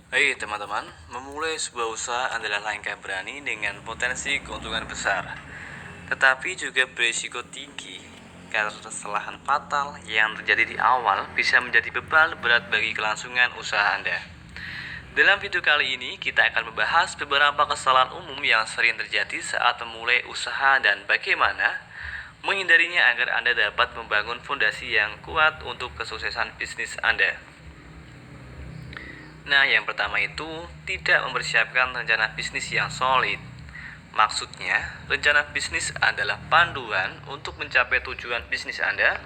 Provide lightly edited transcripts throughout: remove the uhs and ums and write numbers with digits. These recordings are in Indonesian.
Hai teman-teman, memulai sebuah usaha adalah langkah berani dengan potensi keuntungan besar, tetapi juga berisiko tinggi karena kesalahan fatal yang terjadi di awal bisa menjadi beban berat bagi kelangsungan usaha Anda. Dalam video kali ini, kita akan membahas beberapa kesalahan umum yang sering terjadi saat memulai usaha dan bagaimana menghindarinya agar Anda dapat membangun fondasi yang kuat untuk kesuksesan bisnis Anda. Nah, yang pertama itu tidak mempersiapkan rencana bisnis yang solid. Maksudnya, rencana bisnis adalah panduan untuk mencapai tujuan bisnis Anda.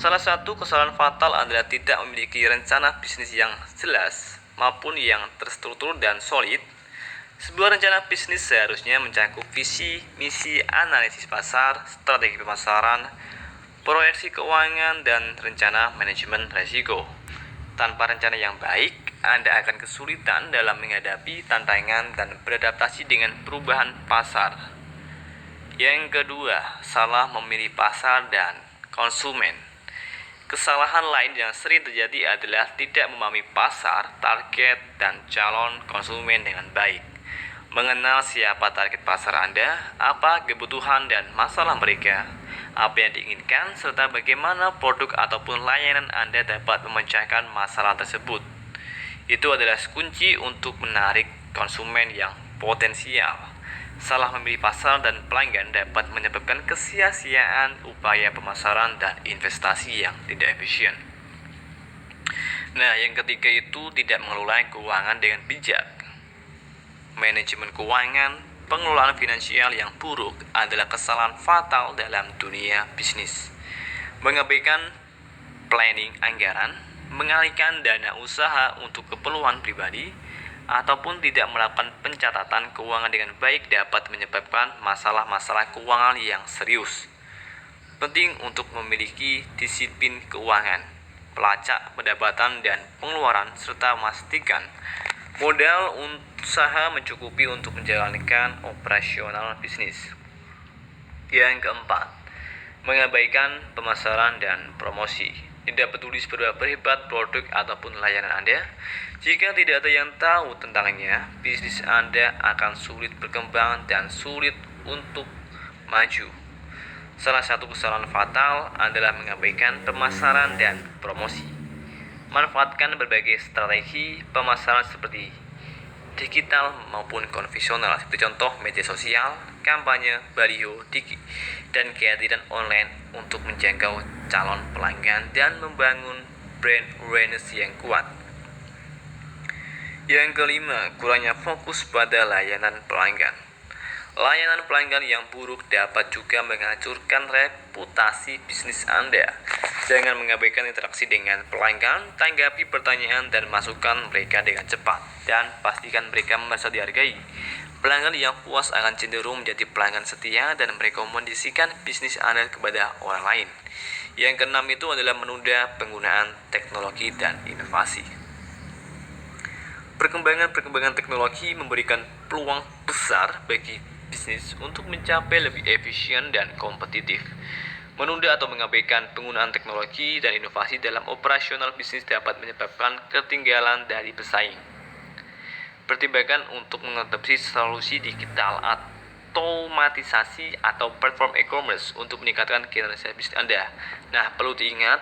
Salah satu kesalahan fatal adalah tidak memiliki rencana bisnis yang jelas maupun yang terstruktur dan solid. Sebuah rencana bisnis seharusnya mencakup visi, misi, analisis pasar, strategi pemasaran, proyeksi keuangan, dan rencana manajemen risiko. Tanpa rencana yang baik, Anda akan kesulitan dalam menghadapi tantangan dan beradaptasi dengan perubahan pasar. Yang kedua, salah memilih pasar dan konsumen. Kesalahan lain yang sering terjadi adalah tidak memahami pasar, target, dan calon konsumen dengan baik. Mengenal siapa target pasar Anda, apa kebutuhan dan masalah mereka, apa yang diinginkan, serta bagaimana produk ataupun layanan Anda dapat memecahkan masalah tersebut. Itu adalah kunci untuk menarik konsumen yang potensial. Salah memilih pasar dan pelanggan dapat menyebabkan kesia-siaan upaya pemasaran dan investasi yang tidak efisien. Nah, yang ketiga itu tidak mengelola keuangan dengan bijak. Manajemen keuangan, pengelolaan finansial yang buruk adalah kesalahan fatal dalam dunia bisnis. Mengabaikan planning anggaran, mengalihkan dana usaha untuk keperluan pribadi, ataupun tidak melakukan pencatatan keuangan dengan baik dapat menyebabkan masalah-masalah keuangan yang serius. Penting untuk memiliki disiplin keuangan, pelacak pendapatan dan pengeluaran, serta memastikan modal usaha mencukupi untuk menjalankan operasional bisnis. Yang keempat, mengabaikan pemasaran dan promosi. Tidak peduli seberapa hebat produk ataupun layanan Anda, jika tidak ada yang tahu tentangnya, bisnis Anda akan sulit berkembang dan sulit untuk maju. Salah satu kesalahan fatal adalah mengabaikan pemasaran dan promosi. Manfaatkan berbagai strategi pemasaran seperti digital maupun konvensional, seperti contoh media sosial, kampanye, baliho, dan kehadiran online untuk menjangkau calon pelanggan dan membangun brand awareness yang kuat. Yang kelima, kurangnya fokus pada layanan pelanggan. Layanan pelanggan yang buruk dapat juga menghancurkan reputasi bisnis Anda. Jangan mengabaikan interaksi dengan pelanggan, tanggapi pertanyaan dan masukan mereka dengan cepat, dan pastikan mereka merasa dihargai. Pelanggan yang puas akan cenderung menjadi pelanggan setia dan merekomendasikan bisnis Anda kepada orang lain. Yang keenam itu adalah menunda penggunaan teknologi dan inovasi. Perkembangan teknologi memberikan peluang besar bagi bisnis untuk mencapai lebih efisien dan kompetitif. Menunda atau mengabaikan penggunaan teknologi dan inovasi dalam operasional bisnis dapat menyebabkan ketinggalan dari pesaing. Pertimbangkan untuk mengadopsi solusi digital, otomatisasi atau platform e-commerce untuk meningkatkan kinerja bisnis Anda. Nah, perlu diingat,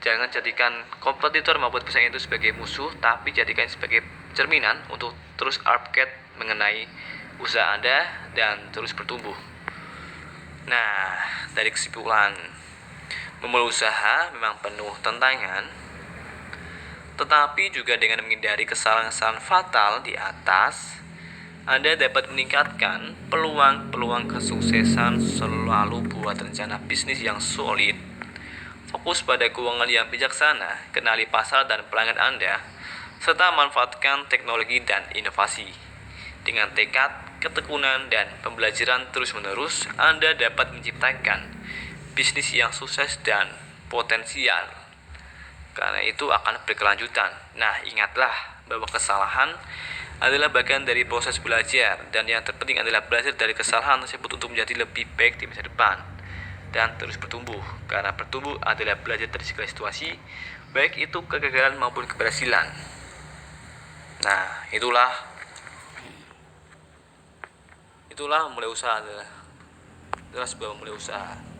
jangan jadikan kompetitor maupun pesaing itu sebagai musuh, tapi jadikan sebagai cerminan untuk terus upgrade mengenai usaha Anda dan terus bertumbuh. Nah, dari kesimpulan, memulai usaha memang penuh tantangan, tetapi juga dengan menghindari kesalahan-kesalahan fatal di atas, Anda dapat meningkatkan peluang kesuksesan. Selalu buat rencana bisnis yang solid, fokus pada keuangan yang bijaksana, kenali pasar dan pelanggan Anda, serta manfaatkan teknologi dan inovasi. Dengan tekad, ketekunan, dan pembelajaran terus-menerus, Anda dapat menciptakan bisnis yang sukses dan potensial. Karena itu akan berkelanjutan. Nah, ingatlah bahwa kesalahan adalah bagian dari proses belajar, dan yang terpenting adalah belajar dari kesalahan tersebut untuk menjadi lebih baik di masa depan dan terus bertumbuh. Karena bertumbuh adalah belajar dari segala situasi, baik itu kegagalan maupun keberhasilan. itulah mulai usaha adalah sebuah mulai usaha.